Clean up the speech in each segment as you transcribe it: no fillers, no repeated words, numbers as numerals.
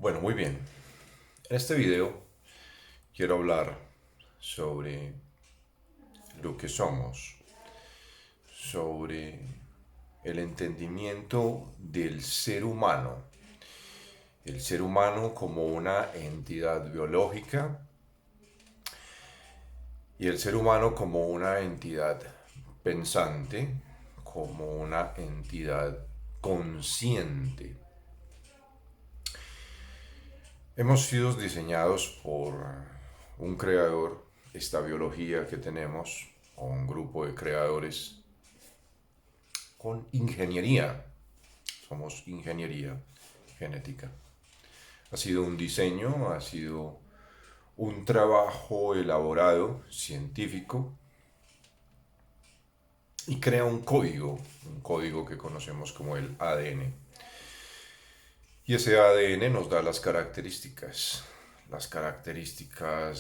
Bueno, muy bien. En este video quiero hablar sobre lo que somos, sobre el entendimiento del ser humano. El ser humano como una entidad biológica y el ser humano como una entidad pensante, como una entidad consciente. Hemos sido diseñados por un creador, esta biología que tenemos, o un grupo de creadores con ingeniería. Somos ingeniería genética. Ha sido un diseño, ha sido un trabajo elaborado, científico, y crea un código que conocemos como el ADN. Y ese ADN nos da las características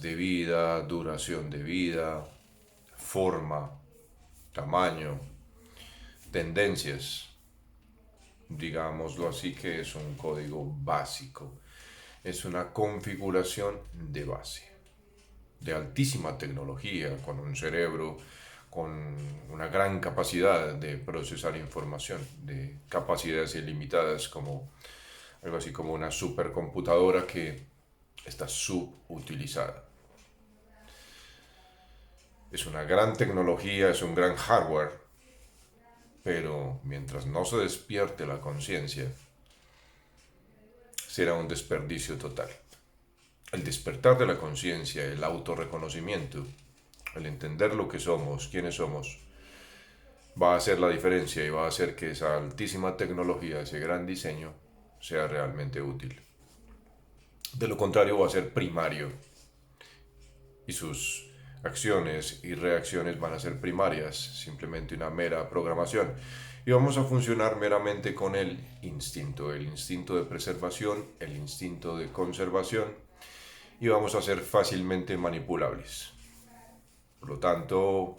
de vida, duración de vida, forma, tamaño, tendencias, digámoslo así, que es un código básico, es una configuración de base, de altísima tecnología, con un cerebro con una gran capacidad de procesar información, de capacidades ilimitadas, como algo así como una supercomputadora que está subutilizada. Es una gran tecnología, es un gran hardware, pero mientras no se despierte la conciencia, será un desperdicio total. El despertar de la conciencia, el autorreconocimiento, el entender lo que somos, quiénes somos, va a hacer la diferencia y va a hacer que esa altísima tecnología, ese gran diseño, sea realmente útil. De lo contrario, va a ser primario y sus acciones y reacciones van a ser primarias, simplemente una mera programación. Y vamos a funcionar meramente con el instinto de preservación, el instinto de conservación, y vamos a ser fácilmente manipulables. Por lo tanto,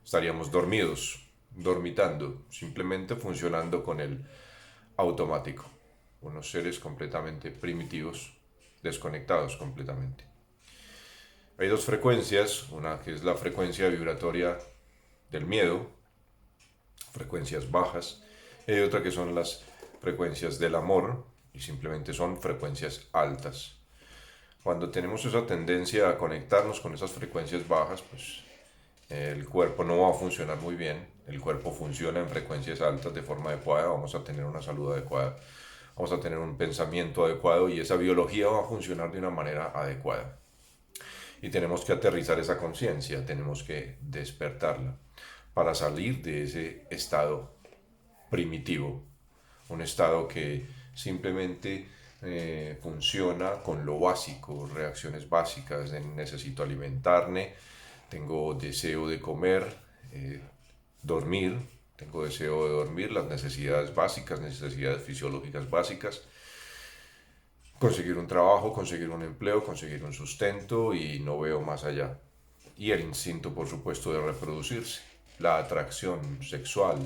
estaríamos dormidos, dormitando, simplemente funcionando con el automático. Unos seres completamente primitivos, desconectados completamente. Hay dos frecuencias, una que es la frecuencia vibratoria del miedo, frecuencias bajas, y hay otra que son las frecuencias del amor, y simplemente son frecuencias altas. Cuando tenemos esa tendencia a conectarnos con esas frecuencias bajas, pues el cuerpo no va a funcionar muy bien, el cuerpo funciona en frecuencias altas de forma adecuada, vamos a tener una salud adecuada, vamos a tener un pensamiento adecuado y esa biología va a funcionar de una manera adecuada. Y tenemos que aterrizar esa conciencia, tenemos que despertarla para salir de ese estado primitivo, un estado que simplemente funciona con lo básico, reacciones básicas, de necesito alimentarme, tengo deseo de comer, dormir, tengo deseo de dormir, las necesidades básicas, necesidades fisiológicas básicas, conseguir un trabajo, conseguir un empleo, conseguir un sustento y no veo más allá. Y el instinto, por supuesto, de reproducirse, la atracción sexual,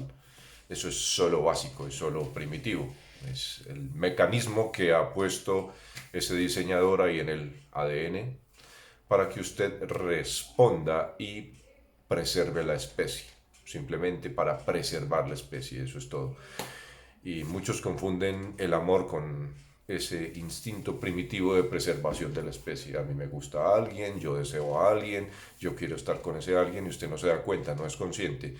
eso es solo básico, es solo primitivo. Es el mecanismo que ha puesto ese diseñador ahí en el ADN para que usted responda y preserve la especie. Simplemente para preservar la especie, eso es todo. Y muchos confunden el amor con ese instinto primitivo de preservación de la especie. A mí me gusta a alguien, yo deseo a alguien, yo quiero estar con ese alguien y usted no se da cuenta, no es consciente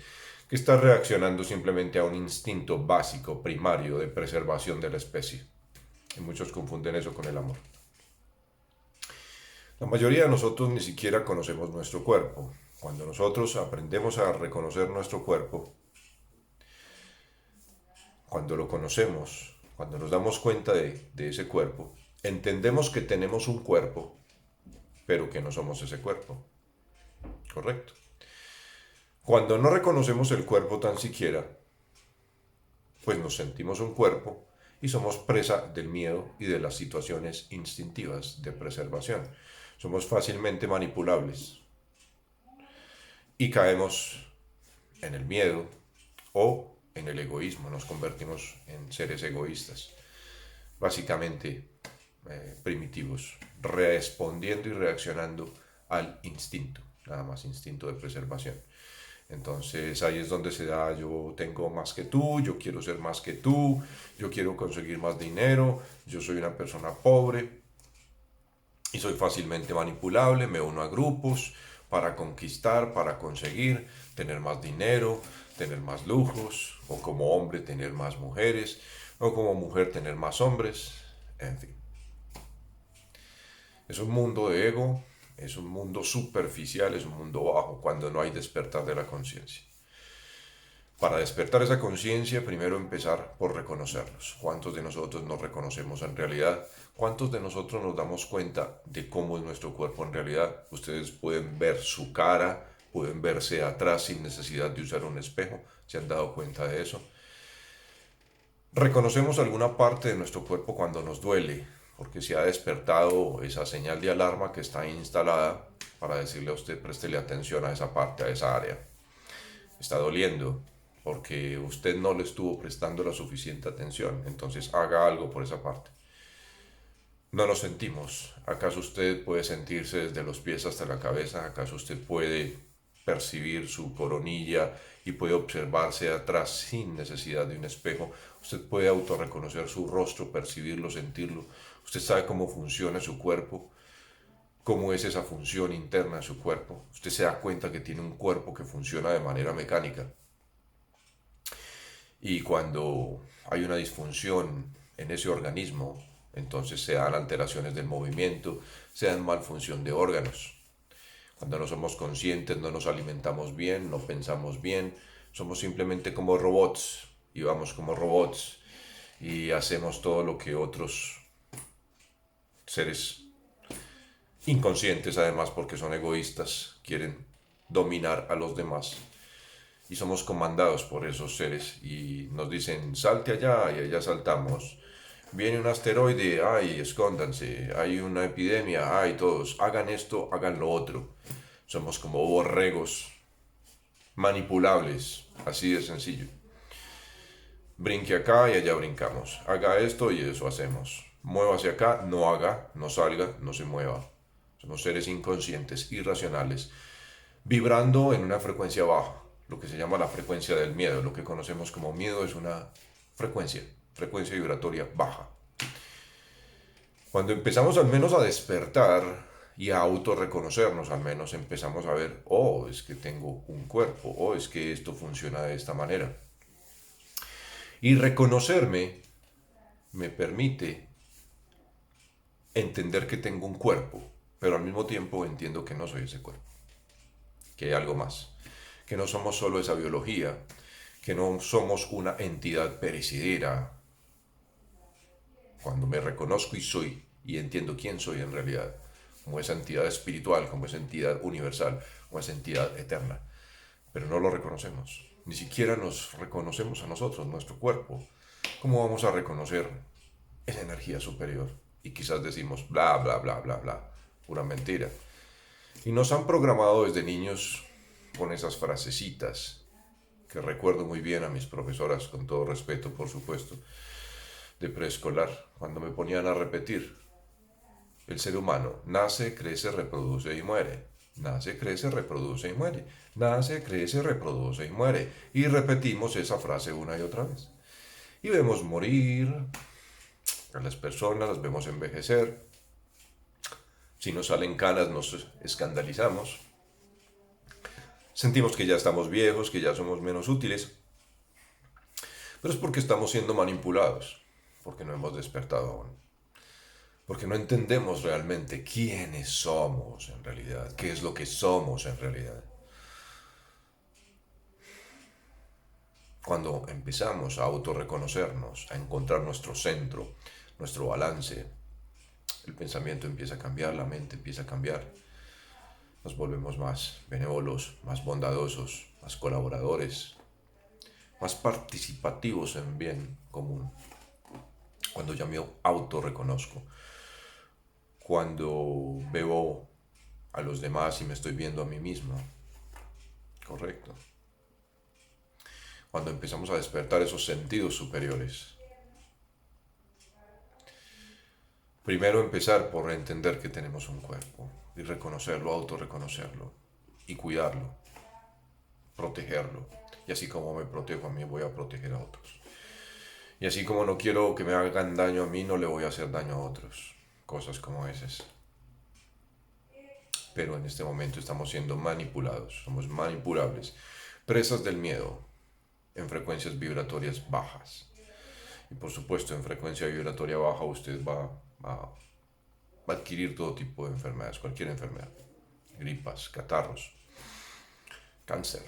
que está reaccionando simplemente a un instinto básico, primario de preservación de la especie. Y muchos confunden eso con el amor. La mayoría de nosotros ni siquiera conocemos nuestro cuerpo. Cuando nosotros aprendemos a reconocer nuestro cuerpo, cuando lo conocemos, cuando nos damos cuenta de ese cuerpo, entendemos que tenemos un cuerpo, pero que no somos ese cuerpo. ¿Correcto? Cuando no reconocemos el cuerpo tan siquiera, pues nos sentimos un cuerpo y somos presa del miedo y de las situaciones instintivas de preservación. Somos fácilmente manipulables y caemos en el miedo o en el egoísmo, nos convertimos en seres egoístas. básicamente primitivos, respondiendo y reaccionando al instinto, nada más instinto de preservación. Entonces ahí es donde se da, yo tengo más que tú, yo quiero ser más que tú, yo quiero conseguir más dinero, yo soy una persona pobre y soy fácilmente manipulable, me uno a grupos para conquistar, para conseguir, tener más dinero, tener más lujos, o como hombre tener más mujeres, o como mujer tener más hombres, en fin. Es un mundo de ego, es un mundo superficial, es un mundo bajo, cuando no hay despertar de la conciencia. Para despertar esa conciencia, primero empezar por reconocernos. ¿Cuántos de nosotros nos reconocemos en realidad? ¿Cuántos de nosotros nos damos cuenta de cómo es nuestro cuerpo en realidad? Ustedes pueden ver su cara, pueden verse atrás sin necesidad de usar un espejo. ¿Se han dado cuenta de eso? Reconocemos alguna parte de nuestro cuerpo cuando nos duele, porque se ha despertado esa señal de alarma que está instalada para decirle a usted, préstele atención a esa parte, a esa área. Está doliendo porque usted no le estuvo prestando la suficiente atención, entonces haga algo por esa parte. No nos sentimos. ¿Acaso usted puede sentirse desde los pies hasta la cabeza? ¿Acaso usted puede percibir su coronilla y puede observarse atrás sin necesidad de un espejo? Usted puede autorreconocer su rostro, percibirlo, sentirlo. Usted sabe cómo funciona su cuerpo, cómo es esa función interna de su cuerpo. Usted se da cuenta que tiene un cuerpo que funciona de manera mecánica. Y cuando hay una disfunción en ese organismo, entonces se dan alteraciones del movimiento, se dan malfunción de órganos. Cuando no somos conscientes, no nos alimentamos bien, no pensamos bien, somos simplemente como robots y vamos como robots y hacemos todo lo que otros seres inconscientes, además porque son egoístas, quieren dominar a los demás. Y somos comandados por esos seres y nos dicen salte allá y allá saltamos. Viene un asteroide, ay, escóndanse, hay una epidemia, ay, todos, hagan esto, hagan lo otro. Somos como borregos manipulables, así de sencillo. Brinque acá y allá brincamos. Haga esto y eso hacemos. Mueva hacia acá, no haga, no salga, no se mueva. Somos seres inconscientes, irracionales, vibrando en una frecuencia baja, lo que se llama la frecuencia del miedo. Lo que conocemos como miedo es una frecuencia vibratoria baja. Cuando empezamos al menos a despertar y a autorreconocernos, al menos empezamos a ver, oh, es que tengo un cuerpo, oh, es que esto funciona de esta manera. Y reconocerme me permite entender que tengo un cuerpo, pero al mismo tiempo entiendo que no soy ese cuerpo, que hay algo más, que no somos solo esa biología, que no somos una entidad perecedera. Cuando me reconozco y soy y entiendo quién soy en realidad, como esa entidad espiritual, como esa entidad universal, como esa entidad eterna, pero no lo reconocemos, ni siquiera nos reconocemos a nosotros, nuestro cuerpo. ¿Cómo vamos a reconocer esa energía superior? Y quizás decimos bla, bla, bla, bla, bla, pura mentira. Y nos han programado desde niños con esas frasecitas que recuerdo muy bien a mis profesoras, con todo respeto, por supuesto, de preescolar, cuando me ponían a repetir: el ser humano nace, crece, reproduce y muere. Nace, crece, reproduce y muere. Nace, crece, reproduce y muere. Y repetimos esa frase una y otra vez. Y vemos morir a las personas, las vemos envejecer. Si nos salen canas nos escandalizamos. Sentimos que ya estamos viejos, que ya somos menos útiles. Pero es porque estamos siendo manipulados, porque no hemos despertado aún. Porque no entendemos realmente quiénes somos en realidad, qué es lo que somos en realidad. Cuando empezamos a autorreconocernos, a encontrar nuestro centro, nuestro balance, el pensamiento empieza a cambiar, la mente empieza a cambiar. Nos volvemos más benévolos, más bondadosos, más colaboradores, más participativos en bien común. Cuando ya me autorreconozco, cuando veo a los demás y me estoy viendo a mí mismo, correcto. Cuando empezamos a despertar esos sentidos superiores. Primero empezar por entender que tenemos un cuerpo y reconocerlo, autorreconocerlo y cuidarlo, protegerlo. Y así como me protejo a mí, voy a proteger a otros. Y así como no quiero que me hagan daño a mí, no le voy a hacer daño a otros. Cosas como esas. Pero en este momento estamos siendo manipulados, somos manipulables, presas del miedo, en frecuencias vibratorias bajas. Y por supuesto, en frecuencia vibratoria baja usted va a adquirir todo tipo de enfermedades, cualquier enfermedad, gripas, catarros, cáncer.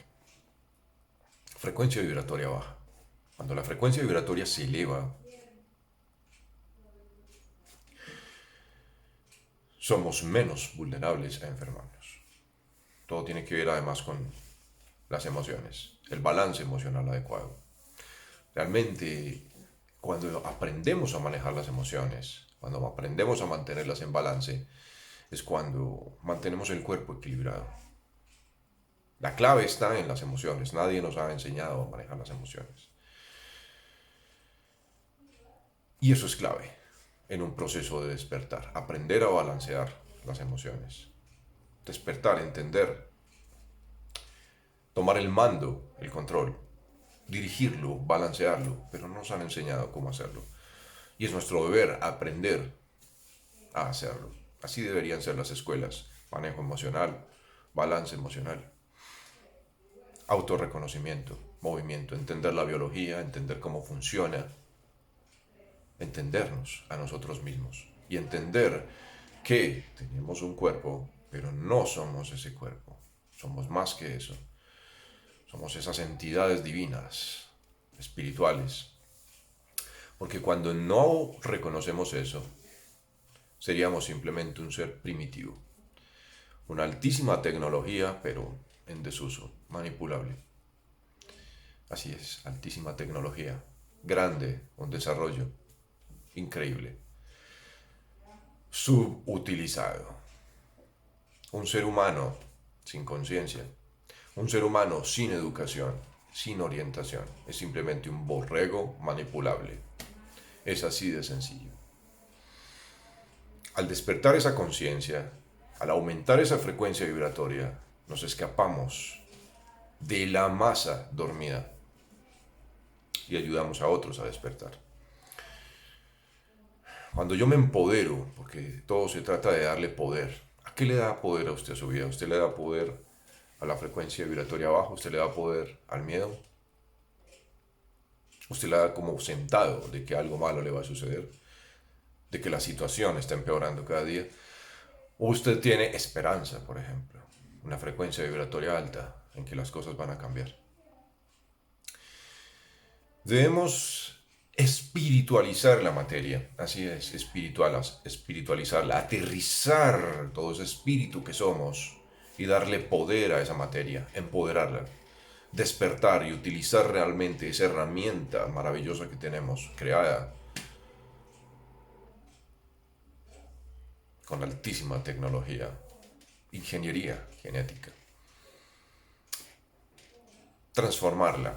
Frecuencia vibratoria baja. Cuando la frecuencia vibratoria se eleva, somos menos vulnerables a enfermarnos. Todo tiene que ver además con las emociones, el balance emocional adecuado. Realmente, cuando aprendemos a manejar las emociones, cuando aprendemos a mantenerlas en balance, es cuando mantenemos el cuerpo equilibrado. La clave está en las emociones. Nadie nos ha enseñado a manejar las emociones. Y eso es clave en un proceso de despertar. Aprender a balancear las emociones. Despertar, entender, tomar el mando, el control, dirigirlo, balancearlo, pero no nos han enseñado cómo hacerlo. Y es nuestro deber aprender a hacerlo. Así deberían ser las escuelas. Manejo emocional, balance emocional, autorreconocimiento, movimiento, entender la biología, entender cómo funciona, entendernos a nosotros mismos y entender que tenemos un cuerpo, pero no somos ese cuerpo. Somos más que eso. Somos esas entidades divinas, espirituales. Porque cuando no reconocemos eso, seríamos simplemente un ser primitivo. Una altísima tecnología, pero en desuso, manipulable. Así es, altísima tecnología, grande, un desarrollo increíble, subutilizado. Un ser humano sin conciencia, un ser humano sin educación, sin orientación, es simplemente un borrego manipulable. Es así de sencillo. Al despertar esa conciencia, al aumentar esa frecuencia vibratoria, nos escapamos de la masa dormida y ayudamos a otros a despertar. Cuando yo me empodero, porque todo se trata de darle poder, ¿a qué le da poder a usted a su vida? ¿Usted le da poder a la frecuencia vibratoria baja? ¿Usted le da poder al miedo? ¿Usted le da como sentado de que algo malo le va a suceder? ¿De que la situación está empeorando cada día? ¿O usted tiene esperanza, por ejemplo? Una frecuencia vibratoria alta en que las cosas van a cambiar. Debemos espiritualizar la materia, así es, espiritualizarla, aterrizar todo ese espíritu que somos y darle poder a esa materia, empoderarla, despertar y utilizar realmente esa herramienta maravillosa que tenemos, creada con altísima tecnología, ingeniería genética, transformarla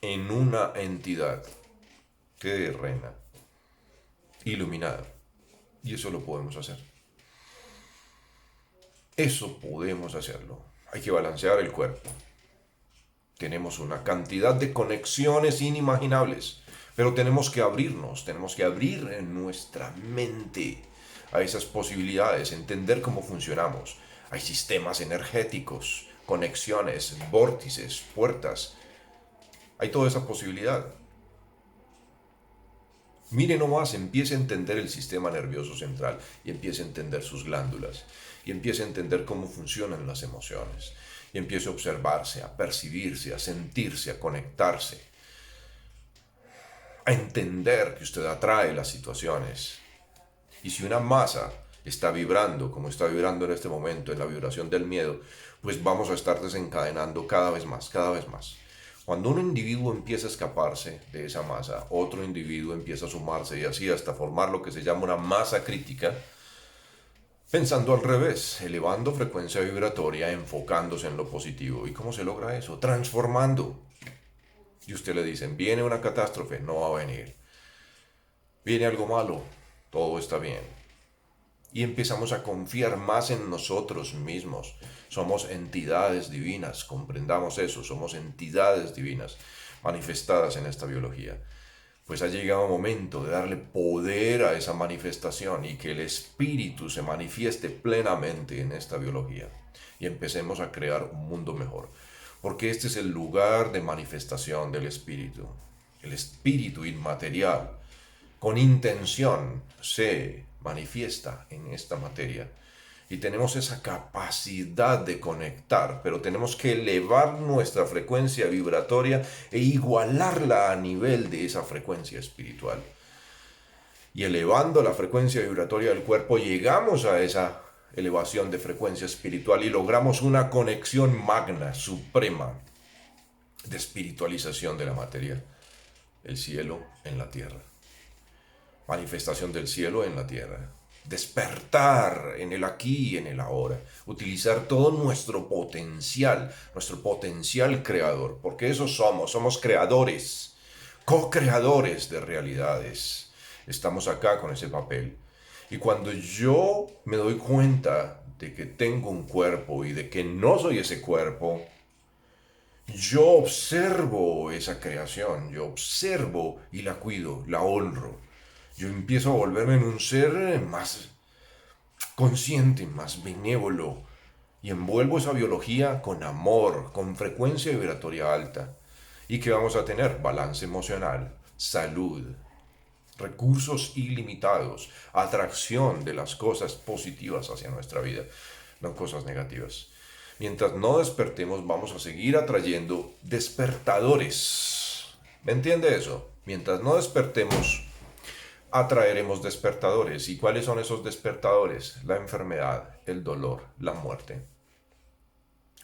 en una entidad terrena, iluminada. Y eso lo podemos hacer. Eso podemos hacerlo. Hay que balancear el cuerpo. Tenemos una cantidad de conexiones inimaginables, pero tenemos que abrirnos, tenemos que abrir en nuestra mente a esas posibilidades, entender cómo funcionamos. Hay sistemas energéticos, conexiones, vórtices, puertas. Hay toda esa posibilidad. Mire nomás, empiece a entender el sistema nervioso central y empiece a entender sus glándulas y empiece a entender cómo funcionan las emociones y empiece a observarse, a percibirse, a sentirse, a conectarse, a entender que usted atrae las situaciones. Y si una masa está vibrando como está vibrando en este momento, en la vibración del miedo, pues vamos a estar desencadenando cada vez más, cada vez más. Cuando un individuo empieza a escaparse de esa masa, otro individuo empieza a sumarse y así hasta formar lo que se llama una masa crítica, pensando al revés, elevando frecuencia vibratoria, enfocándose en lo positivo. ¿Y cómo se logra eso? Transformando. Y usted le dicen, viene una catástrofe, no va a venir. Viene algo malo, todo está bien. Y empezamos a confiar más en nosotros mismos. Somos entidades divinas, comprendamos eso, somos entidades divinas manifestadas en esta biología. Pues ha llegado el momento de darle poder a esa manifestación y que el espíritu se manifieste plenamente en esta biología y empecemos a crear un mundo mejor. Porque este es el lugar de manifestación del espíritu. El espíritu inmaterial, con intención, se manifiesta en esta materia. Y tenemos esa capacidad de conectar, pero tenemos que elevar nuestra frecuencia vibratoria e igualarla a nivel de esa frecuencia espiritual. Y elevando la frecuencia vibratoria del cuerpo, llegamos a esa elevación de frecuencia espiritual y logramos una conexión magna, suprema, de espiritualización de la materia. El cielo en la tierra. Manifestación del cielo en la tierra. Despertar en el aquí y en el ahora, utilizar todo nuestro potencial creador, porque eso somos creadores, co-creadores de realidades. Estamos acá con ese papel. Y cuando yo me doy cuenta de que tengo un cuerpo y de que no soy ese cuerpo, yo observo esa creación, yo observo y la cuido, la honro. Yo empiezo a volverme en un ser más consciente, más benévolo, y envuelvo esa biología con amor, con frecuencia vibratoria alta. ¿Y qué vamos a tener? Balance emocional, salud, recursos ilimitados, atracción de las cosas positivas hacia nuestra vida, no cosas negativas. Mientras no despertemos, vamos a seguir atrayendo despertadores. ¿Me entiende eso? Mientras no despertemos, atraeremos despertadores. ¿Y cuáles son esos despertadores? La enfermedad, el dolor, la muerte.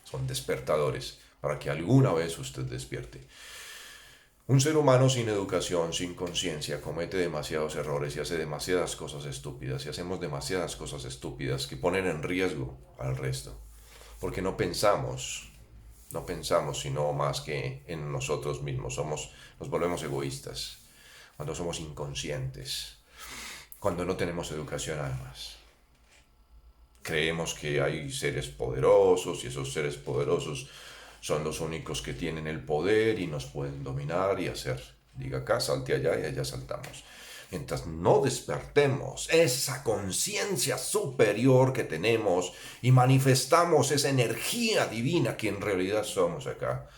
Son despertadores para que alguna vez usted despierte. Un ser humano sin educación, sin conciencia, comete demasiados errores y hace demasiadas cosas estúpidas. Y hacemos demasiadas cosas estúpidas que ponen en riesgo al resto. Porque no pensamos sino más que en nosotros mismos. Nos volvemos egoístas cuando somos inconscientes, cuando no tenemos educación además. Creemos que hay seres poderosos y esos seres poderosos son los únicos que tienen el poder y nos pueden dominar y hacer. Diga acá, salte allá y allá saltamos. Mientras no despertemos esa conciencia superior que tenemos y manifestamos esa energía divina que en realidad somos acá,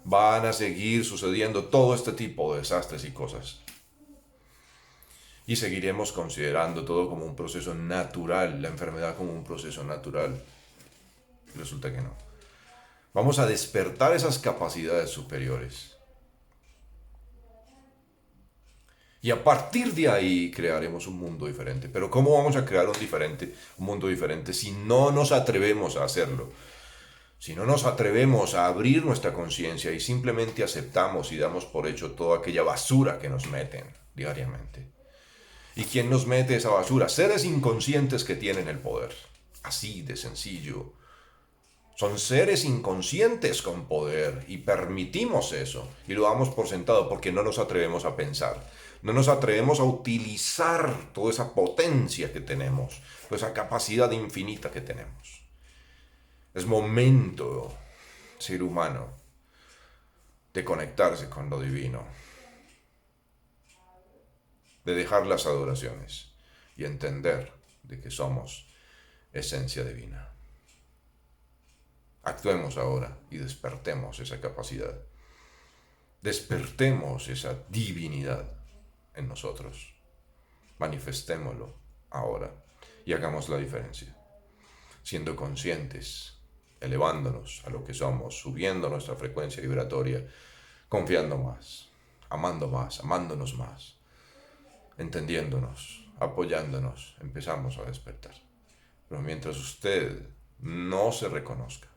van a seguir sucediendo todo este tipo de desastres y cosas. Y seguiremos considerando todo como un proceso natural, la enfermedad como un proceso natural. Resulta que no. Vamos a despertar esas capacidades superiores. Y a partir de ahí crearemos un mundo diferente. Pero ¿cómo vamos a crear un mundo diferente si no nos atrevemos a hacerlo? Si no nos atrevemos a abrir nuestra conciencia y simplemente aceptamos y damos por hecho toda aquella basura que nos meten diariamente. ¿Y quién nos mete esa basura? Seres inconscientes que tienen el poder. Así de sencillo. Son seres inconscientes con poder y permitimos eso. Y lo damos por sentado porque no nos atrevemos a pensar. No nos atrevemos a utilizar toda esa potencia que tenemos, toda esa capacidad infinita que tenemos. Es momento, ser humano, de conectarse con lo divino, de dejar las adoraciones y entender de que somos esencia divina. Actuemos ahora y despertemos esa capacidad. Despertemos esa divinidad en nosotros. Manifestémoslo ahora y hagamos la diferencia. Siendo conscientes, elevándonos a lo que somos, subiendo nuestra frecuencia vibratoria, confiando más, amándonos más, entendiéndonos, apoyándonos, empezamos a despertar. Pero mientras usted no se reconozca,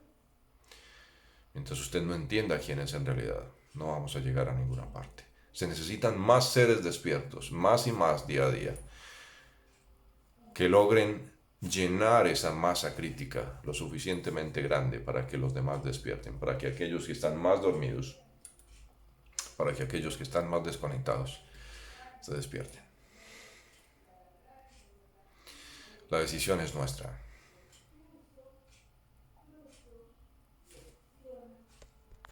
mientras usted no entienda quién es en realidad, no vamos a llegar a ninguna parte. Se necesitan más seres despiertos, más y más día a día, que logren llenar esa masa crítica lo suficientemente grande para que los demás despierten, para que aquellos que están más dormidos, para que aquellos que están más desconectados se despierten. La decisión es nuestra.